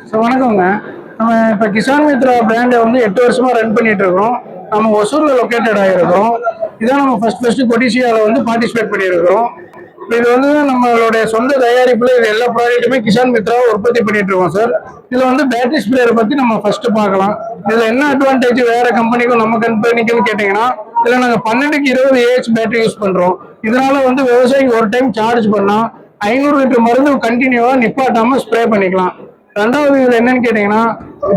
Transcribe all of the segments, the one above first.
Sir வணக்கங்க. நம்ம இப்போ கிசான் மித்ரா பிராண்டை வந்து 8 வருஷமாக ரன் பண்ணிட்டு இருக்கோம். நம்ம ஒசூரில் லொக்கேட்டட் ஆகிருக்கிறோம். இதான் நம்ம ஃபர்ஸ்ட் கொடிசியாவில் வந்து பார்ட்டிசிபேட் பண்ணியிருக்கிறோம். இது வந்து நம்மளுடைய சொந்த தயாரிப்பில் இது எல்லா ப்ராடக்ட்டுமே கிசான் மித்ராவை உற்பத்தி பண்ணிட்டு இருக்கோம் சார். இதில் வந்து பேட்டரி ஸ்ப்ரேயரை பற்றி நம்ம ஃபர்ஸ்ட் பார்க்கலாம். இதில் என்ன அட்வான்டேஜ் வேற கம்பெனிக்கும் நம்ம கம்பெனிக்குன்னு கேட்டிங்கன்னா, இதில் நாங்கள் 12க்கு 20 AH பேட்டரி யூஸ் பண்ணுறோம். இதனால வந்து விவசாயிக்கு ஒரு டைம் சார்ஜ் பண்ணால் 500 லிட்டர் மருந்து கண்டினியூவாக நிப்பாட்டாமல் ஸ்ப்ரே பண்ணிக்கலாம். ரெண்டாவது இதுல என்னன்னு கேட்டீங்கன்னா,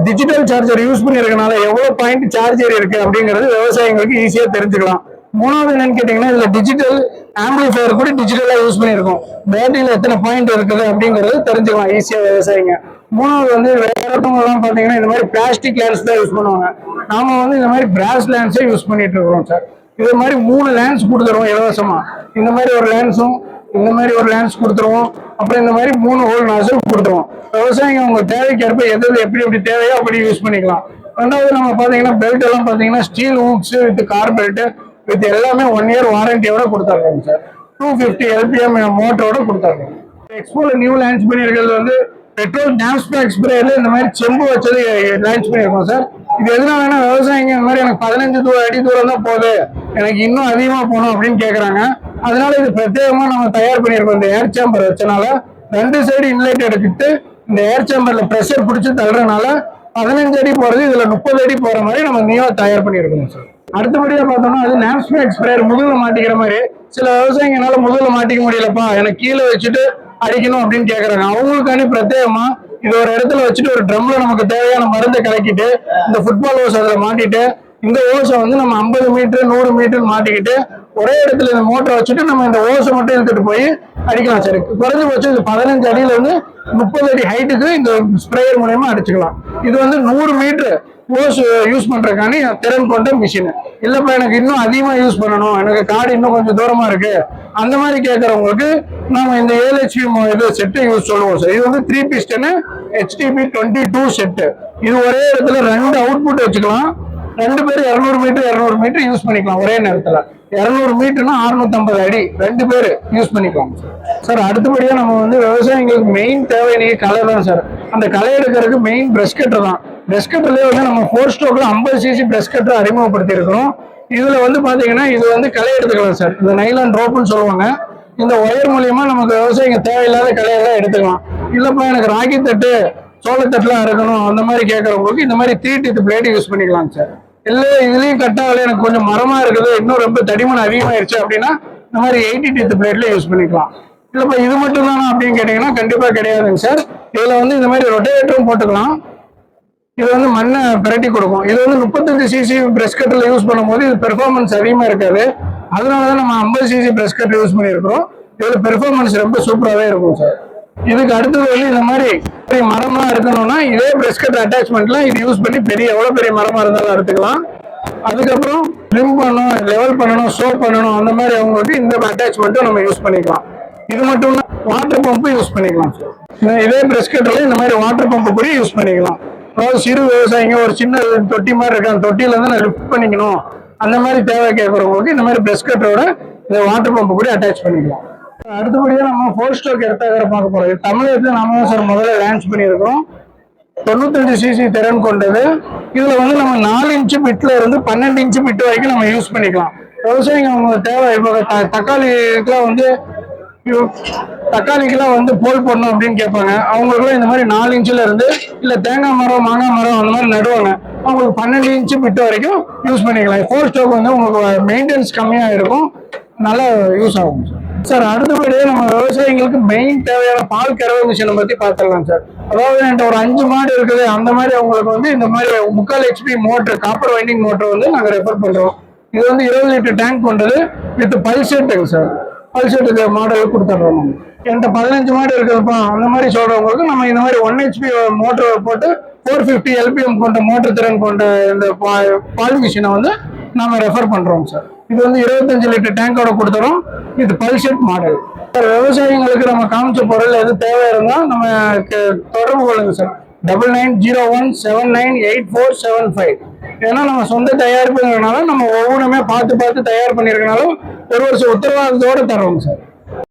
டிஜிட்டல் சார்ஜர் யூஸ் பண்ணிருக்கனால எவ்வளவு பாயிண்ட் சார்ஜர் இருக்கு அப்படிங்கிறது விவசாயிகளுக்கு ஈஸியா தெரிஞ்சுக்கலாம். மூணாவது என்னன்னு கேட்டீங்கன்னா, இதுல டிஜிட்டல் ஆம்பிளிஃபயர் கூட டிஜிட்டலா யூஸ் பண்ணிருக்கோம். பேட்டரியில எத்தனை பாயிண்ட் இருக்குது அப்படிங்கிறது தெரிஞ்சுக்கலாம் ஈஸியா விவசாயிங்க. மூணாவது வந்து வேறவங்க எல்லாம் பாத்தீங்கன்னா இந்த மாதிரி பிளாஸ்டிக் லேன்ஸ் தான் யூஸ் பண்ணுவாங்க. நாம வந்து இந்த மாதிரி பிராஸ் லேன்ஸே யூஸ் பண்ணிட்டு இருக்கிறோம் சார். இது மாதிரி 3 லேன்ஸ் கொடுத்துருவோம் இலவசமா. இந்த மாதிரி ஒரு லேன்ஸும் இந்த மாதிரி ஒரு லேன்ஸ் கொடுத்துருவோம். அப்புறம் இந்த மாதிரி 3 ஹோல் நாசல் கொடுத்துருவோம். விவசாயிங்க அவங்க தேவைக்கேற்ப எப்படி தேவையோ அப்படி யூஸ் பண்ணிக்கலாம். ரெண்டாவது நம்ம பாத்தீங்கன்னா பெல்ட் எல்லாம் பாத்தீங்கன்னா steel hooks with car belt with எல்லாமே 1 இயர் வாரண்டியோட கொடுத்தாங்க சார். 250 LPM மோட்டரோட கொடுத்தாங்க. எக்ஸ்போல நியூ லான்ச் பண்ணியிருக்கிறது வந்து பெட்ரோல் நாப்ஸ்பேக் ஸ்ப்ரேல இந்த மாதிரி செம்பு வச்சது லான்ச் பண்ணியிருக்கோம் சார். இது எதனாலன்னா விவசாயிங்க இந்த மாதிரி எனக்கு 15 அடி தூரம் தான் போகுது, எனக்கு இன்னும் அதிகமா போகணும் அப்படின்னு கேட்கறாங்க. அதனால இது பிரத்யேகமா நம்ம தயார் பண்ணியிருக்கோம். இந்த ஏர் சேம்பர் வச்சனால 2 சைடு இன்லெட் எடுத்துட்டு இந்த ஏர் சேம்பர்ல ப்ரெஷர் பிடிச்சி தள்ளுறதுனால 15 அடி போறது இதுல 30 அடி போற மாதிரி நம்ம நியூவா தயார் பண்ணியிருக்கோம் சார். அடுத்தபடியா பார்த்தோம்னா அது நாப்ஸ்பேக் ஸ்ப்ரேயர் முதுகுல மாட்டிக்கிற மாதிரி. சில விவசாயிங்கனால முதுகுல மாட்டிக்க முடியலப்பா, எனக்கு கீழே வச்சுட்டு அடிக்கணும் அப்படின்னு கேட்கறாங்க. அவங்களுக்காண்டி பிரத்யேகமா இது ஒரு இடத்துல வச்சுட்டு ஒரு ட்ரம்ல நமக்கு தேவையான மருந்தை கலக்கிட்டு இந்த ஃபுட்பால் ஓஸ் அதில் மாட்டிட்டு இந்த ஓஸை வந்து நம்ம 50 மீட்டர் 100 மீட்டர் மாட்டிக்கிட்டு ஒரே இடத்துல இந்த மோட்டரை வச்சுட்டு நம்ம இந்த ஓஸை மட்டும் எடுத்துட்டு போய் அடிக்கலாம் சார். குறைஞ்சபட்சம் இது 15 அடியில இருந்து 30 அடி ஹைட்டுக்கு இந்த ஸ்ப்ரேயர் மூலயமா அடிச்சுக்கலாம். இது வந்து 100 மீட்டர் ஓஸ் யூஸ் பண்றதுக்கான திறன் கொண்ட மிஷின். இல்லப்பா எனக்கு இன்னும் அதிகமா யூஸ் பண்ணணும், எனக்கு காடு இன்னும் கொஞ்சம் தூரமா இருக்கு அந்த மாதிரி கேட்கறவங்களுக்கு நம்ம இந்த 7 HP இது செட்டு யூஸ் சொல்லுவோம் சார். இது வந்து 3 பிஸ்டன் HTP 22 செட்டு. இது ஒரே இடத்துல 2 அவுட்புட் வச்சுக்கலாம். 2 பேர் 200 மீட்டர் 200 மீட்டர் யூஸ் பண்ணிக்கலாம் ஒரே நேரத்துல. 200 மீட்டர்னா 650 அடி 2 பேர் யூஸ் பண்ணிக்கலாம் சார். அடுத்தபடியா நம்ம வந்து விவசாயிகளுக்கு மெயின் தேவை இன்னைக்கு களை தான் சார். அந்த களை எடுக்கிறதுக்கு மெயின் பிரஷ் கட்டர் தான். பிரஷ் கட்டர்லேயே வந்து நம்ம 4 ஸ்ட்ரோக்ல 50 cc பிரஷ் கட்டர் அறிமுகப்படுத்தி இருக்கிறோம். இதுல வந்து பாத்தீங்கன்னா இது வந்து களை எடுத்துக்கலாம் சார். இந்த நைலான் ரோப்புன்னு சொல்லுவாங்க. இந்த ஒயர் மூலியமா நமக்கு விவசாயிங்க தேவையில்லாத களையெல்லாம் எடுத்துக்கலாம். இல்லப்பா எனக்கு ராக்கி தட்டு சோளத்தட்டுலாம் இருக்கணும் அந்த மாதிரி கேட்கறவங்களுக்கு இந்த மாதிரி 3 டீத் பிளேட் யூஸ் பண்ணிக்கலாம் சார். இல்லை இதுலயும் கட்டாகல எனக்கு கொஞ்சம் மரமா இருக்குது, இன்னும் ரொம்ப தடிமன் அதிகமாயிருச்சு அப்படின்னா இந்த மாதிரி 80 டீத் பிளேட்ல யூஸ் பண்ணிக்கலாம். இல்லப்பா இது மட்டும் தானா அப்படின்னு கேட்டீங்கன்னா கண்டிப்பா கிடையாதுங்க சார். இதுல வந்து இந்த மாதிரி ரொட்டேட்டரும் போட்டுக்கலாம். இது வந்து மண்ணை பிரட்டி கொடுக்கும். இது வந்து 35 cc பிரஷ் கட்டர்ல யூஸ் பண்ணும்போது இது பெர்ஃபார்மன்ஸ் அதிகமா இருக்காது. அதனாலதான் நம்ம 50 cc பிரஷ் கட்டர் யூஸ் பண்ணியிருக்கிறோம். இதுல பெர்ஃபார்மன்ஸ் ரொம்ப சூப்பராகவே இருக்கும் சார். இதுக்கு அடுத்தது வந்து இந்த மாதிரி மரமா இருக்கணும்னா இதே பிரஷ் கட்டர் அட்டாச்மெண்ட்ல இது யூஸ் பண்ணி எவ்வளவு பெரிய மரமா இருந்தாலும் எடுத்துக்கலாம். அதுக்கப்புறம் ட்ரிம் பண்ணணும், லெவல் பண்ணணும், சோப் பண்ணணும் அந்த மாதிரி அவங்களுக்கு இந்த அட்டாச்மெண்ட்டும் நம்ம யூஸ் பண்ணிக்கலாம். இது மட்டும் வாட்டர் பம்பு யூஸ் பண்ணிக்கலாம் சார். இதே பிரஷ் கட்டர்ல இந்த மாதிரி வாட்டர் பம்பு கூட யூஸ் பண்ணிக்கலாம். அதாவது சிறு விவசாயிங்க ஒரு சின்ன தொட்டி மாதிரி இருக்கு, அந்த தொட்டியில இருந்து நான் லிஃப்ட் பண்ணிக்கணும் அந்த மாதிரி தேவை கேட்கறவங்களுக்கு இந்த மாதிரி பிரஷ் கட்டரோட இந்த வாட்டர் பம்பு கூட அட்டாச் பண்ணிக்கலாம். அடுத்தபடியா நம்ம 4 ஸ்ட்ரோக் எர்த்தாகரை பார்க்க போறோம். தமிழகத்துல நாம சார் முதல்ல லான்ச் பண்ணியிருக்கிறோம். 95 cc திறன் கொண்டது. இதுல வந்து நம்ம 4 இன்ச்சு பிட்ல இருந்து 12 இன்ச்சு பிட் வரைக்கும் நம்ம யூஸ் பண்ணிக்கலாம். விவசாயிங்க அவங்க தேவை இப்போ தக்காளிக்கெல்லாம் வந்து போல் போடணும் அப்படின்னு கேட்பாங்க. அவங்களுக்குலாம் இந்த மாதிரி 4 இன்ச்சுல இருந்து இல்ல தேங்காய் மரம் மாங்காய் மரம் அந்த மாதிரி நடுவாங்க. அவங்களுக்கு 12 இன்ச்சு பிட் வரைக்கும் யூஸ் பண்ணிக்கலாம். 4 ஸ்ட்ரோக் வந்து உங்களுக்கு மெயின்டெனன்ஸ் கம்மியா இருக்கும், நல்லா யூஸ் ஆகும் சார். அடுத்தபடியே நம்ம விவசாயிகளுக்கு மெயின் தேவையான பால் கறவை மிஷினை பத்தி பார்த்துடலாம் சார். அதாவது என்கிட்ட ஒரு 5 மாடு இருக்குது, அந்த மாதிரி அவங்களுக்கு வந்து இந்த மாதிரி 3/4 HP motor copper winding motor வந்து நாங்க ரெஃபர் பண்றோம். இது வந்து 20 லிட்டர் டேங்க் கொண்டது வித் பல்செட்டுங்க சார். பல்செட்டுக்கு மாடல் கொடுத்துட்றோம். என்கிட்ட 15 மாடு இருக்குதுப்பா அந்த மாதிரி சொல்றவங்களுக்கு நம்ம இந்த மாதிரி 1 HP மோட்டர் போட்டு 450 LPM கொண்ட மோட்டர் திறன் கொண்ட இந்த பால் மிஷினை வந்து நாம ரெஃபர் பண்றோம் சார். இது வந்து 25 லிட்டர் டேங்கோட கொடுத்துறோம். இது பல்செட் மாடல். விவசாயிகளுக்கு நம்ம காமிச்ச பொருள் எது தேவை இருந்தா நம்ம தொடர்பு கொள்ளுங்க சார். 9901798475. ஏன்னா நம்ம சொந்த தயாரிப்புங்கிறதுனால நம்ம ஒவ்வொன்றுமே பார்த்து தயார் பண்ணியிருக்கனாலும் 1 வருஷம் உத்தரவாதத்தோடு தர்றோம் சார்.